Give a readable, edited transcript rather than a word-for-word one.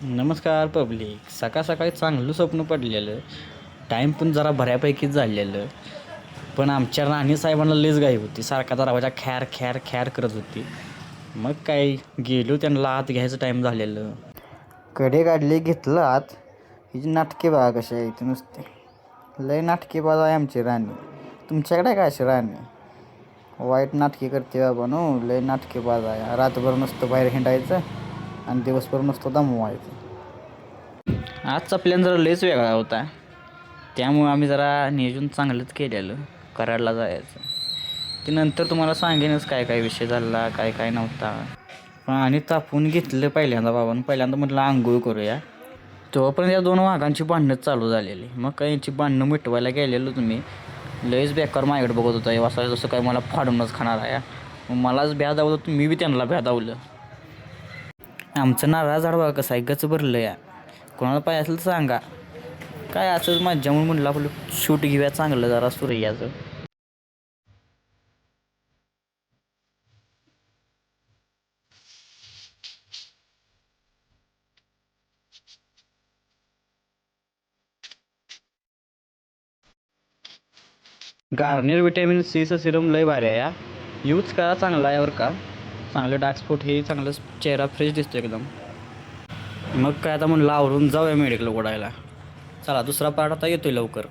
नमस्कार पब्लिक. सकाळ सकाळी चांगलं स्वप्न पडलेलं. टाईम पण जरा बऱ्यापैकीच झालेलं. पण आमच्या राणी साहेबांना लईच घाई होती. सारखा दरवाजा खॅर खॅर खॅर करत होती. मग काय गेलो, त्यांना आत घ्यायचं टाईम झालेलं. कडे काढले, घेतलं आत. हिची नाटके बघा कशी आहे इथे नुसते. लय नाटकेबाज आहे आमची राणी. तुमच्याकडे काय अशी राणी वाईट नाटके करते बाबा नो. लय नाटकेबाज आहे. रातभर नुसतं बाहेर हिंडायचं आणि दिवसभर नुसतं दमवायचं. आजचा प्लॅन जरा लयच वेगळा होता. त्यामुळं आम्ही जरा नियोजन चांगलंच केलेलं. कराडला जायचं. ते नंतर तुम्हाला सांगेनच काय काय विषय झाला, काय काय नव्हता. पण आणि तापून घेतलं पहिल्यांदा बाबांनी. पहिल्यांदा म्हटलं आंघोळ करूया. तेव्हापर्यंत या 2 वाघांची भांडणंच चालू झालेली. मग काय यांची भांडणं मिटवायला गेलेलो तुम्ही. लयच बेकार माझ्याकडे बघत होता. हे जसं काय मला फाडूनच खाणार आहे. मग मलाच भ्यादावलं तर मी बी त्यांना भ्यादावलं. आमचं नारळ झाड बघा कसं आहे, गच भरलं या. कोणाला पाहिजे असेल तर सांगा. काय असंच मज्जा म्हणून म्हटलं आपलं शूट घेऊया चांगलं जरा सूर्याचं. गार्नियर विटॅमिन सीचं सिरम लय भारी आहे या. यूज करा, चांगला आहे बरं का. चांगलं डार्क स्पॉट हे चांगलं, चेहरा फ्रेश दिसतो एकदम. मग काय आता म्हणलं आवरून जाऊया मेडिकल ओढायला. चला दुसरा पार्ट आता येतोय लवकर.